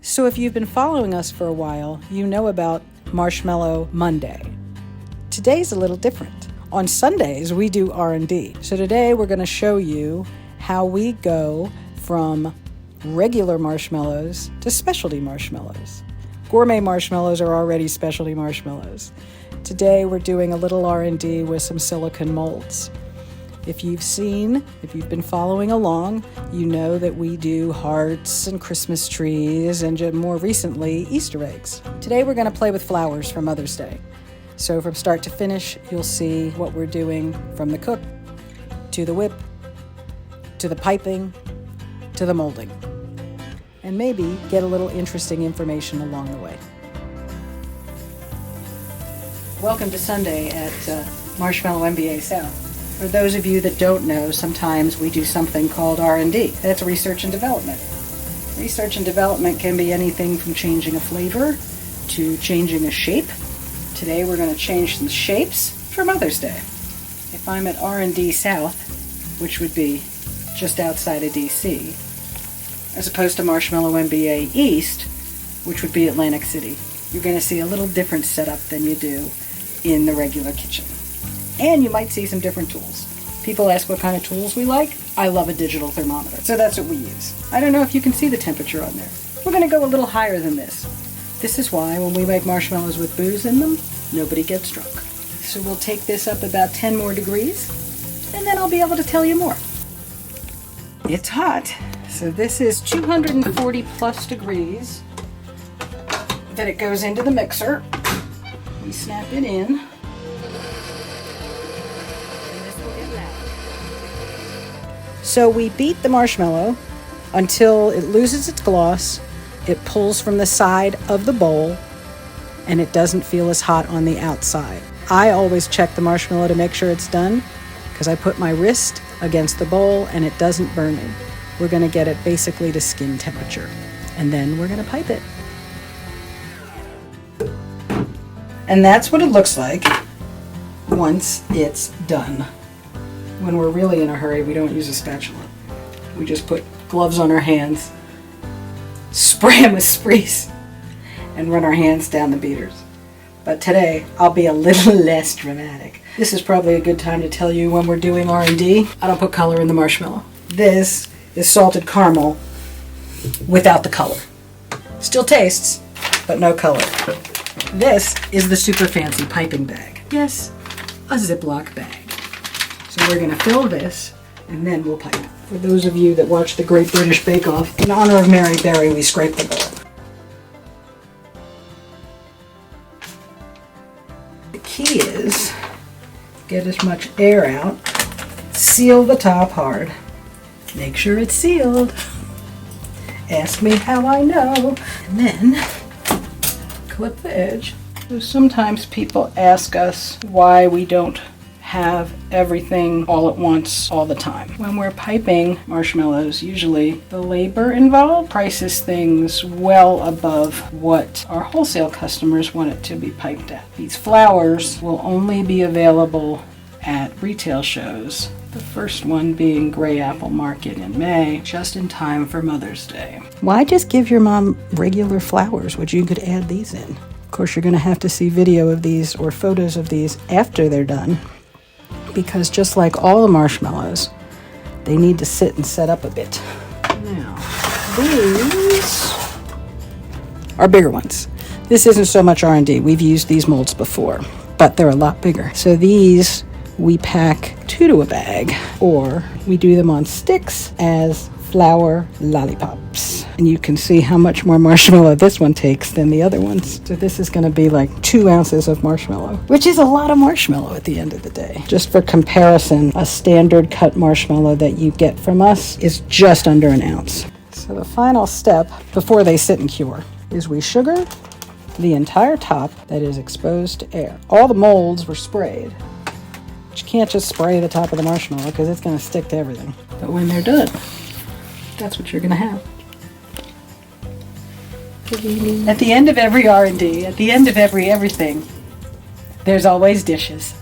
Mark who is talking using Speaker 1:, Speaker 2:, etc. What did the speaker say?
Speaker 1: So if you've been following us for a while, you know about Marshmallow Monday. Today's a little different. On Sundays, we do R&D. So today we're going to show you how we go from regular marshmallows to specialty marshmallows. Gourmet marshmallows are already specialty marshmallows. Today we're doing a little R&D with some silicone molds. If you've been following along, you know that we do hearts and Christmas trees and more recently, Easter eggs. Today we're going to play with flowers for Mother's Day. So from start to finish, you'll see what we're doing from the cook, to the whip, to the piping, to the molding. And maybe get a little interesting information along the way. Welcome to Sunday at MarshmallowMBA South. For those of you that don't know, sometimes we do something called R&D. That's research and development. Research and development can be anything from changing a flavor to changing a shape. Today we're going to change some shapes for Mother's Day. If I'm at R&D South, which would be just outside of DC, as opposed to MarshmallowMBA East, which would be Atlantic City, you're going to see a little different setup than you do in the regular kitchen. And you might see some different tools. People ask what kind of tools we like. I love a digital thermometer, so that's what we use. I don't know if you can see the temperature on there. We're going to go a little higher than this. This is why when we make marshmallows with booze in them, nobody gets drunk. So we'll take this up about 10 more degrees, and then I'll be able to tell you more. It's hot, so this is 240 plus degrees that it goes into the mixer. We snap it in. So we beat the marshmallow until it loses its gloss, it pulls from the side of the bowl, and it doesn't feel as hot on the outside. I always check the marshmallow to make sure it's done because I put my wrist against the bowl and it doesn't burn me. We're going to get it basically to skin temperature, and then we're going to pipe it. And that's what it looks like once it's done. When we're really in a hurry, we don't use a spatula. We just put gloves on our hands, spray them with sprees, and run our hands down the beaters. But today, I'll be a little less dramatic. This is probably a good time to tell you when we're doing R&D, I don't put color in the marshmallow. This is salted caramel without the color. Still tastes, but no color. This is the super fancy piping bag. Yes, a Ziploc bag. So we're going to fill this, and then we'll pipe. For those of you that watch the Great British Bake Off, in honor of Mary Berry, we scrape the bowl. The key is get as much air out, seal the top hard, make sure it's sealed. Ask me how I know. And then clip the edge. So sometimes people ask us why we don't have everything all at once all the time. When we're piping marshmallows, usually the labor involved prices things well above what our wholesale customers want it to be piped at. These flowers will only be available at retail shows, the first one being Gray Apple Market in May, just in time for Mother's Day. Why just give your mom regular flowers when you could add these in? Of course, you're going to have to see video of these or photos of these after they're done, because just like all the marshmallows, they need to sit and set up a bit. Now, these are bigger ones. This isn't so much R&D. We've used these molds before, but they're a lot bigger. So these we pack 2 to a bag, or we do them on sticks as flour lollipops. And you can see how much more marshmallow this one takes than the other ones. So this is going to be like 2 ounces of marshmallow, which is a lot of marshmallow at the end of the day. Just for comparison, a standard cut marshmallow that you get from us is just under an ounce. So the final step before they sit and cure is we sugar the entire top that is exposed to air. All the molds were sprayed. But you can't just spray the top of the marshmallow because it's going to stick to everything. But when they're done, that's what you're going to have. At the end of every R&D, at the end of everything, there's always dishes.